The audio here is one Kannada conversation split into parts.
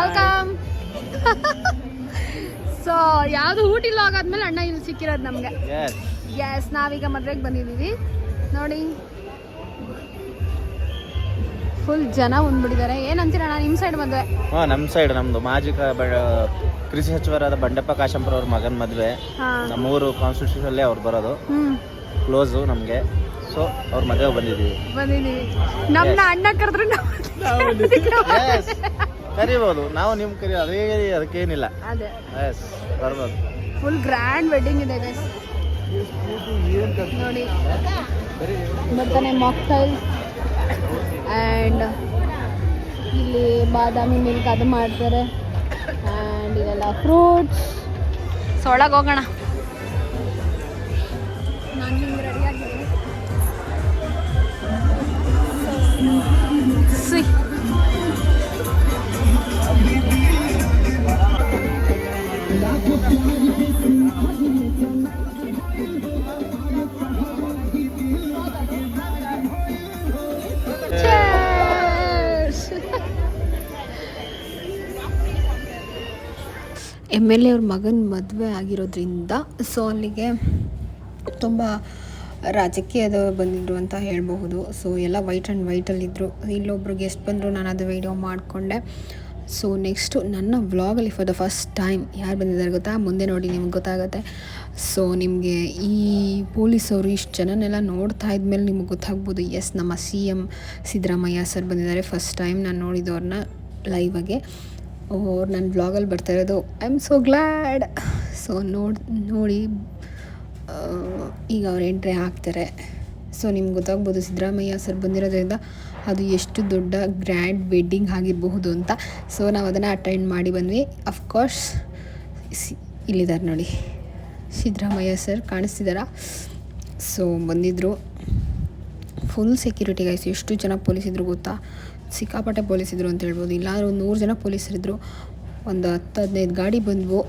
ವೆಲ್ಕಮ್. ಸೊ ಯಾವುದು ಊಟಿ ಲಾಗ್ ಆದ್ಮೇಲೆ ಅಣ್ಣ ಇಲ್ಲಿ ಸಿಕ್ಕಿರೋದು ನಮಗೆ. ಎಸ್, ನಾವೀಗ ಮದ್ವೆಗೆ ಬಂದಿದ್ದೀವಿ ನೋಡಿ. ಫುಲ್ ಜನ ಬಂದ್ಬಿಟ್ಟಿದ್ದಾರೆ. ಏನಂತೀರ ಅಣ್ಣ ನಿಮ್ಮ ಸೈಡ್ ಮದುವೆ? ನಮ್ಮ ಸೈಡ್ ನಮ್ದು ಮಾಜಿ ಕೃಷಿ ಸಚಿವರಾದ ಬಂಡೆಪ್ಪ ಕಾಶಂಪುರ ಅವ್ರ ಮಗನ ಮದುವೆ. ನಮ್ಮೂರು ಕಾನ್ಸ್ಟಿಟ್ಯೂಷನ್ ಅವ್ರು ಬರೋದು ಕ್ಲೋಸು ನಮಗೆ. ಸೊ ಅವ್ರ ಮದುವೆ ಬಂದಿದ್ದೀವಿ. ನಮ್ಮ ಅಣ್ಣ ಕರೆದ್ರು ಕರಿಬೋದು, ನಾವು ನಿಮ್ ಕರಿ ಅದೇ ಅದಕ್ಕೇನಿಲ್ಲ. ಎಸ್, ಬರ್ಬೋದು. ಫುಲ್ ಗ್ರ್ಯಾಂಡ್ ವೆಡ್ಡಿಂಗ್ ಇದೆ ಗೈಸ್ ನೋಡಿ. ಬರ್ತಾನೆ ಮಾಕ್ಟೈಲ್ ಆ್ಯಂಡ್ ಇಲ್ಲಿ ಬಾದಾಮಿ ಮಿಲ್ಕ್ ಅದು ಮಾಡ್ತಾರೆ ಆ್ಯಂಡ್ ಇದೆಲ್ಲ ಫ್ರೂಟ್ಸ್. ಸೊ ಒಳಗೆ ಹೋಗೋಣ. ನಾನು ಹಿಂಗೆ ರೆಡಿಯಾಗಿದ್ದೀನಿ. ಸಿ ಎಮ್ ಎಲ್ ಎ ಅವ್ರ ಮಗನ ಮದುವೆ ಆಗಿರೋದ್ರಿಂದ ಸೊ ಅಲ್ಲಿಗೆ ತುಂಬ ರಾಜಕೀಯದ ಬಂದಿದ್ರು ಅಂತ ಹೇಳಬಹುದು. ಸೊ ಎಲ್ಲ ವೈಟ್ ಆ್ಯಂಡ್ ವೈಟಲ್ಲಿದ್ದರು. ಇಲ್ಲೊಬ್ರು ಗೆಸ್ಟ್ ಬಂದರು, ನಾನು ಅದು ವೀಡಿಯೋ ಮಾಡಿಕೊಂಡೆ. ಸೊ ನೆಕ್ಸ್ಟು ನನ್ನ ವ್ಲಾಗಲ್ಲಿ ಫಾರ್ ದ ಫಸ್ಟ್ ಟೈಮ್ ಯಾರು ಬಂದಿದ್ದಾರೆ ಗೊತ್ತಾ? ಮುಂದೆ ನೋಡಿ ನಿಮ್ಗೆ ಗೊತ್ತಾಗುತ್ತೆ. ಸೊ ನಿಮಗೆ ಈ ಪೊಲೀಸವರು ಇಷ್ಟು ಜನನೆಲ್ಲ ನೋಡ್ತಾ ಇದ್ಮೇಲೆ ನಿಮ್ಗೆ ಗೊತ್ತಾಗ್ಬೋದು. ಎಸ್, ನಮ್ಮ CM ಸಿದ್ದರಾಮಯ್ಯ ಸರ್ ಬಂದಿದ್ದಾರೆ. ಫಸ್ಟ್ ಟೈಮ್ ನಾನು ನೋಡಿದವ್ರನ್ನ ಲೈವಾಗೆ. ಅವ್ರು ನನ್ನ ವ್ಲಾಗಲ್ಲಿ ಬರ್ತಾ ಇರೋದು. I am so glad. So ನೋಡಿ ಈಗ ಅವ್ರು ಎಂಟ್ರಿ ಹಾಕ್ತಾರೆ. ಸೊ ನಿಮ್ಗೆ ಗೊತ್ತಾಗ್ಬೋದು ಸಿದ್ದರಾಮಯ್ಯ ಸರ್ ಬಂದಿರೋದ್ರಿಂದ ಅದು ಎಷ್ಟು ದೊಡ್ಡ ಗ್ರ್ಯಾಂಡ್ ವೆಡ್ಡಿಂಗ್ ಆಗಿರಬಹುದು ಅಂತ. ಸೊ ನಾವು ಅದನ್ನು ಅಟೆಂಡ್ ಮಾಡಿ ಬಂದ್ವಿ. ಅಫ್ಕೋರ್ಸ್ ಇಲ್ಲಿದ್ದಾರೆ ನೋಡಿ ಸಿದ್ದರಾಮಯ್ಯ ಸರ್, ಕಾಣಿಸ್ತಿದ್ದಾರಾ? ಸೊ ಬಂದಿದ್ದರು. Full security guys. ಎಷ್ಟು ಜನ ಪೊಲೀಸಿದ್ರು ಗೊತ್ತಾ? ಸಿಕ್ಕಾಪಟ್ಟೆ ಪೊಲೀಸಿದ್ರು ಅಂತ ಹೇಳ್ಬೋದು. ಇಲ್ಲಾಂದ್ರೆ ಒಂದು 100 ಜನ ಪೊಲೀಸರಿದ್ದರು. ಒಂದು 10-15 ಗಾಡಿ ಬಂದವು.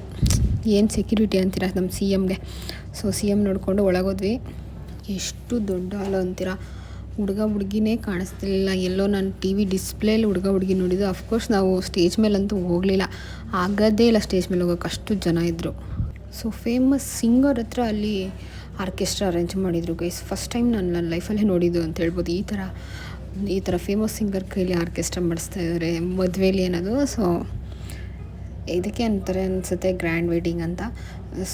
ಏನು ಸೆಕ್ಯೂರಿಟಿ ಅಂತೀರ ನಮ್ಮ CMಗೆ. ಸೊ CM ನೋಡಿಕೊಂಡು ಒಳಗೋದ್ವಿ. ಎಷ್ಟು ದೊಡ್ಡ ಹಾಲು ಅಂತೀರಾ. ಹುಡುಗ ಹುಡುಗಿನೇ ಕಾಣಿಸ್ತಿರ್ಲಿಲ್ಲ. ಎಲ್ಲೋ ನಾನು TV ಡಿಸ್ಪ್ಲೇಲಿ ಹುಡುಗ ಹುಡುಗಿ ನೋಡಿದ್ದು. ಅಫ್ಕೋರ್ಸ್ ನಾವು ಸ್ಟೇಜ್ ಮೇಲಂತೂ ಹೋಗಲಿಲ್ಲ, ಆಗೋದೇ ಇಲ್ಲ ಸ್ಟೇಜ್ ಮೇಲೆ ಹೋಗೋಕೆ, ಅಷ್ಟು ಜನ ಇದ್ದರು. ಸೊ ಫೇಮಸ್ ಸಿಂಗರ್ ಹತ್ರ ಅಲ್ಲಿ ಆರ್ಕೆಸ್ಟ್ರಾ ಅರೇಂಜ್ ಮಾಡಿದರು ಗೈಸ್. ಫಸ್ಟ್ ಟೈಮ್ ನಾನು ನನ್ನ ಲೈಫಲ್ಲೇ ನೋಡಿದ್ದು ಅಂತ ಹೇಳ್ಬೋದು. ಈ ಥರ ಫೇಮಸ್ ಸಿಂಗರ್ ಕೈಲಿ ಆರ್ಕೆಸ್ಟ್ರಾ ಮಾಡಿಸ್ತಾ ಇದ್ದಾರೆ ಮದುವೆಲಿ ಅನ್ನೋದು. ಸೊ ಇದಕ್ಕೆ ಅಂತಾರೆ ಅನಿಸುತ್ತೆ ಗ್ರ್ಯಾಂಡ್ ವೆಡ್ಡಿಂಗ್ ಅಂತ.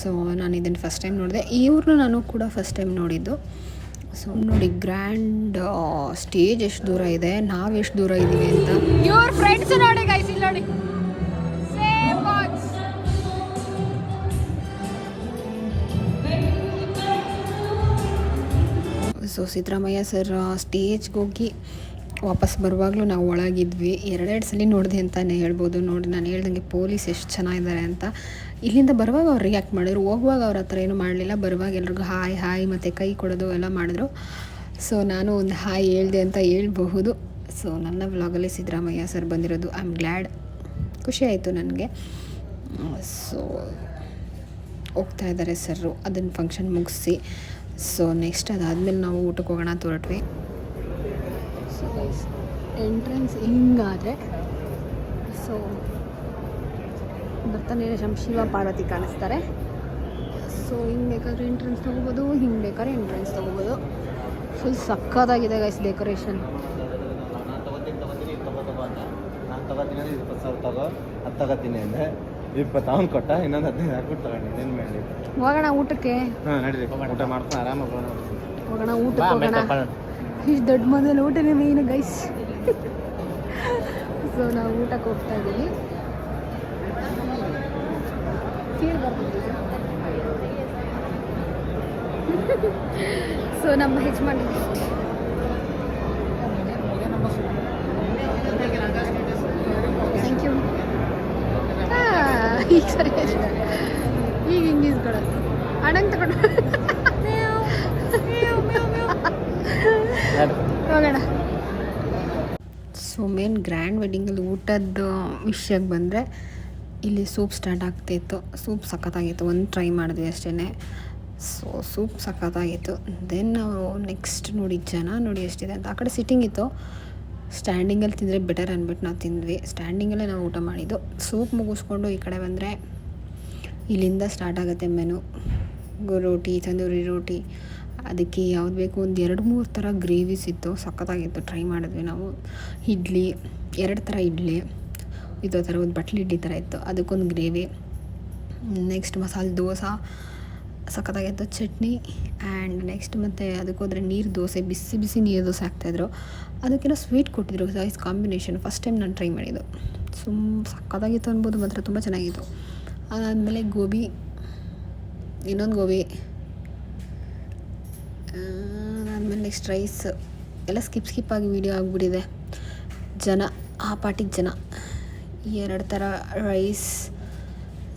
ಸೊ ನಾನು ಇದನ್ನು ಫಸ್ಟ್ ಟೈಮ್ ನೋಡಿದೆ. ಇವ್ರನ್ನ ನಾನು ಕೂಡ ಫಸ್ಟ್ ಟೈಮ್ ನೋಡಿದ್ದು. ಸೊ ನೋಡಿ ಗ್ರ್ಯಾಂಡ್ ಸ್ಟೇಜ್ ಎಷ್ಟು ದೂರ ಇದೆ, ನಾವು ಎಷ್ಟು ದೂರ ಇದ್ದೀವಿ ಅಂತ. ಇವ್ರ ಫ್ರೆಂಡ್ಸ್ ನೋಡಿ ಗೈಸ್, ಇಲ್ಲಿ ನೋಡಿ. ಸೊ ಸಿದ್ದರಾಮಯ್ಯ ಸರ್ ಸ್ಟೇಜ್ಗೆ ಹೋಗಿ ವಾಪಸ್ ಬರುವಾಗಲೂ ನಾವು ಒಳಗಿದ್ವಿ. 2 ಸಲ ನೋಡಿದೆ ಅಂತಲೇ ಹೇಳ್ಬೋದು. ನೋಡಿ ನಾನು ಹೇಳ್ದಂಗೆ ಪೊಲೀಸ್ ಎಷ್ಟು ಚೆನ್ನಾಗಿದ್ದಾರೆ ಅಂತ. ಇಲ್ಲಿಂದ ಬರುವಾಗ ಅವ್ರು ರಿಯಾಕ್ಟ್ ಮಾಡಿದ್ರು, ಹೋಗುವಾಗ ಅವ್ರ ಹತ್ರ ಏನೂ ಮಾಡಲಿಲ್ಲ. ಬರುವಾಗ ಎಲ್ರಿಗೂ ಹಾಯ್ ಮತ್ತು ಕೈ ಕೊಡೋದು ಎಲ್ಲ ಮಾಡಿದ್ರು. ಸೊ ನಾನು ಒಂದು ಹಾಯ್ ಹೇಳಿದೆ ಅಂತ ಹೇಳ್ಬಹುದು. ಸೊ ನನ್ನ ವ್ಲಾಗಲ್ಲಿ ಸಿದ್ದರಾಮಯ್ಯ ಸರ್ ಬಂದಿರೋದು. I am glad. ಖುಷಿ ಆಯಿತು ನನಗೆ. ಸೊ ಹೋಗ್ತಾ ಇದ್ದಾರೆ ಸರ್ರು ಅದನ್ನು ಫಂಕ್ಷನ್ ಮುಗಿಸಿ. ಸೊ ನೆಕ್ಸ್ಟ್ ಅದಾದಮೇಲೆ ನಾವು ಊಟಕ್ಕೆ ಹೋಗೋಣ ಅಂತ ಹೊರಟ್ವಿ. ಸೊ ಗೈಸ್ ಎಂಟ್ರೆನ್ಸ್ ಹಿಂಗಾದರೆ ಸೊ ಬರ್ತಾನೆ ಶಿವ ಪಾರ್ವತಿ ಕಾಣಿಸ್ತಾರೆ. ಸೊ ಹಿಂಗೆ ಬೇಕಾದ್ರೆ ಎಂಟ್ರೆನ್ಸ್ ತೊಗೋಬೋದು, ಹಿಂಗೆ ಬೇಕಾದ್ರೆ ಎಂಟ್ರೆನ್ಸ್ ತೊಗೋಬೋದು. ಫುಲ್ ಸಕ್ಕತ್ತಾಗಿದೆ ಗೈಸ್ ಡೆಕೋರೇಷನ್. ತಗೋತೀನಿ ಅಂದರೆ 20 ಕೊಟ್ಟ, ಇನ್ನೊಂದು 15 ಹಾಕ್ಬಿಟ್ಟು ತಗೊಂಡು ಏನು ಮಾಡಿ ಹೋಗೋಣ ಊಟಕ್ಕೆ. ನಡೀರಿ ಊಟ ಮಾಡ್ಕೊಂಡು ಆರಾಮಾಗಿ ಹೋಗೋಣ ಊಟಕ್ಕೆ ಹೋಗೋಣ. ಇಷ್ಟು ದೊಡ್ಡ ಮದುವೆಲಿ ಊಟನೇ ಮೇಯ್ನು ಗೈಸ್. ಸೊ ನಾವು ಊಟಕ್ಕೆ ಹೋಗ್ತಾ ಇದ್ದೀವಿ. ಸೊ ನಮ್ಮ ಯಜಮಾನ್ ಥ್ಯಾಂಕ್ ಯು. ಈಗ ಸರಿ ಈಗ ಹಿಂಗೆ ಇಸ್ಕೊಳೋದು ಅಣ್ಣಂಗೆ ತಗೊಂಡು ಹೋಗೋಣ. ಸೊ ಮೇನ್ ಗ್ರ್ಯಾಂಡ್ ವೆಡ್ಡಿಂಗಲ್ಲಿ ಊಟದ ವಿಷಯಕ್ಕೆ ಬಂದರೆ ಇಲ್ಲಿ ಸೂಪ್ ಸ್ಟಾರ್ಟ್ ಆಗ್ತಾಯಿತ್ತು. ಸೂಪ್ ಸಖತ್ತಾಗಿತ್ತು. ಒಂದು ಟ್ರೈ ಮಾಡಿದ್ವಿ ಅಷ್ಟೇ. ಸೊ ಸೂಪ್ ಸಖತ್ತಾಗಿತ್ತು. ದೆನ್ ನಾವು ನೆಕ್ಸ್ಟ್ ನೋಡಿ ಜನ ನೋಡಿ ಎಷ್ಟಿದೆ ಅಂತ. ಆ ಕಡೆ ಸಿಟ್ಟಿಂಗ್ ಇತ್ತು, ಸ್ಟ್ಯಾಂಡಿಂಗಲ್ಲಿ ತಿಂದರೆ ಬೆಟರ್ ಅಂದ್ಬಿಟ್ಟು ನಾವು ತಿಂದ್ವಿ. ಸ್ಟ್ಯಾಂಡಿಂಗಲ್ಲೇ ನಾವು ಊಟ ಮಾಡಿದ್ದು. ಸೂಪ್ ಮುಗಿಸ್ಕೊಂಡು ಈ ಕಡೆ ಬಂದರೆ ಇಲ್ಲಿಂದ ಸ್ಟಾರ್ಟ್ ಆಗುತ್ತೆ ಮೆನು. ರೋಟಿ, ತಂದೂರಿ ರೋಟಿ, ಅದಕ್ಕೆ ಯಾವ್ದು ಬೇಕು ಒಂದು 2-3 ಥರ ಗ್ರೇವೀಸ್ ಇತ್ತು. ಸಖತ್ತಾಗಿತ್ತು, ಟ್ರೈ ಮಾಡಿದ್ವಿ ನಾವು. ಇಡ್ಲಿ 2 ಥರ ಇಡ್ಲಿ, ಇದೋ ಥರ ಒಂದು ಬಟ್ಲು ಇಡ್ಲಿ ಥರ ಇತ್ತು, ಅದಕ್ಕೊಂದು gravy. Next masala dosa ಸಖತ್ತಾಗಿತ್ತು, chutney. And next ಮತ್ತು ಅದಕ್ಕೆ ಹೋದರೆ ನೀರು ದೋಸೆ, ಬಿಸಿ ಬಿಸಿ ನೀರು ದೋಸೆ ಹಾಕ್ತಾಯಿದ್ರು. ಅದಕ್ಕೆಲ್ಲ ಸ್ವೀಟ್ ಕೊಟ್ಟಿದ್ರು. ರೈಸ್ ಕಾಂಬಿನೇಷನ್ ಫಸ್ಟ್ ಟೈಮ್ ನಾನು ಟ್ರೈ ಮಾಡಿದ್ದು. ಸಖತ್ತಾಗಿತ್ತು ಅನ್ಬೋದು, ಮಾತ್ರ ತುಂಬ ಚೆನ್ನಾಗಿತ್ತು. ಅದಾದಮೇಲೆ ಗೋಬಿ, ಇನ್ನೊಂದು ಗೋಬಿ, ಅದಾದಮೇಲೆ ನೆಕ್ಸ್ಟ್ ರೈಸ್. ಎಲ್ಲ ಸ್ಕಿಪ್ ಆಗಿ ವೀಡಿಯೋ ಆಗಿಬಿಟ್ಟಿದೆ. ಜನ ಆ ಪಾಟಿಗೆ ಜನ, 2 ಥರ ರೈಸ್.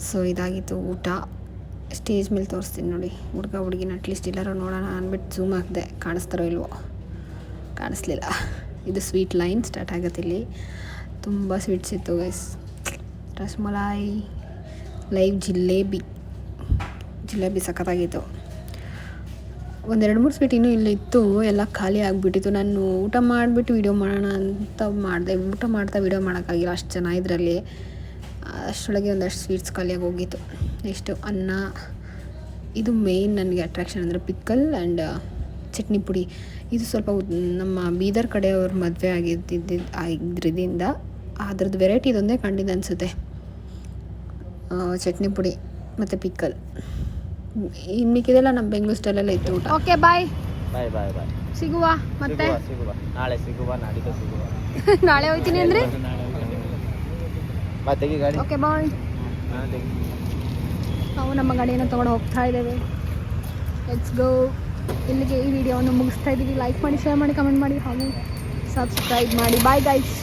ಸೊ ಇದಾಗಿತ್ತು ಊಟ. ಸ್ಟೇಜ್ ಮೇಲೆ ತೋರಿಸ್ತೀನಿ ನೋಡಿ, ಹುಡುಗ ಹುಡುಗಿನ ಅಟ್ಲೀಸ್ಟ್ ಎಲ್ಲರೂ ನೋಡೋಣ ಅಂದ್ಬಿಟ್ಟು ಝೂಮ್ ಹಾಕಿದೆ. ಕಾಣಿಸ್ತಾರೋ ಇಲ್ವೋ, ಕಾಣಿಸ್ಲಿಲ್ಲ. ಇದು ಸ್ವೀಟ್ ಲೈನ್ ಸ್ಟಾರ್ಟ್ ಆಗುತ್ತೆ ಇಲ್ಲಿ. ತುಂಬ ಸ್ವೀಟ್ಸ್ ಇತ್ತು guys. Rasmalai, live jalebi ಸಖತ್ತಾಗಿತ್ತು. 1-2-3 sweet ಇನ್ನೂ ಇಲ್ಲಿತ್ತು, ಎಲ್ಲ ಖಾಲಿ ಆಗಿಬಿಟ್ಟಿತ್ತು. ನಾನು ಊಟ ಮಾಡಿಬಿಟ್ಟು ವೀಡಿಯೋ ಮಾಡೋಣ ಅಂತ ಮಾಡಿದೆ. ಊಟ ಮಾಡ್ತಾ ವೀಡಿಯೋ ಮಾಡೋಕ್ಕಾಗಿಲ್ಲ, ಅಷ್ಟು ಜನ ಇದರಲ್ಲಿ. ಅಷ್ಟರೊಳಗೆ ಒಂದಷ್ಟು ಸ್ವೀಟ್ಸ್ ಖಾಲಿಯಾಗಿ ಹೋಗಿತ್ತು. ನೆಕ್ಸ್ಟು ಅನ್ನ. ಇದು ಮೇಯ್ನ್ ನನಗೆ ಅಟ್ರಾಕ್ಷನ್ ಅಂದರೆ ಪಿಕ್ಕಲ್ ಆ್ಯಂಡ್ ಚಟ್ನಿ ಪುಡಿ. ಇದು ಸ್ವಲ್ಪ ನಮ್ಮ ಬೀದರ್ ಕಡೆಯವ್ರ ಮದುವೆ ಆಗಿದ್ದರಿಂದ ಅದ್ರದ್ದು ವೆರೈಟಿ ಇದೊಂದೇ ಕಂಡಿದ್ದು ಅನಿಸುತ್ತೆ. ಚಟ್ನಿ ಪುಡಿ ಮತ್ತು ಪಿಕ್ಕಲ್. ಇನ್ನು ಮಿಕ್ಕಿದೆಲ್ಲ ನಮ್ಮ ಬೆಂಗಳೂರು ಸ್ಟೈಲಲ್ಲೇ ಇತ್ತು ಊಟ. Okay bye. ಸಿಗುವ ಮತ್ತೆ ನಾಳೆ ಸಿಗುವ, ನಾಡಿದ್ದು ಸಿಗುವ. ನಾಳೆ ಹೋಗ್ತೀನಿ ಅಂದರೆ ಓಕೆ ಬಾಯ್. ನಾವು ನಮ್ಮ ಗಾಡಿಯನ್ನು ತೊಗೊಂಡು ಹೋಗ್ತಾ ಇದ್ದೇವೆ. Let's go. ಇಲ್ಲಿಗೆ ಈ ವಿಡಿಯೋವನ್ನು ಮುಗಿಸ್ತಾ ಇದ್ದೀವಿ. ಲೈಕ್ ಮಾಡಿ, ಶೇರ್ ಮಾಡಿ, ಕಮೆಂಟ್ ಮಾಡಿ ಹಾಗೂ ಸಬ್ಸ್ಕ್ರೈಬ್ ಮಾಡಿ. Bye guys.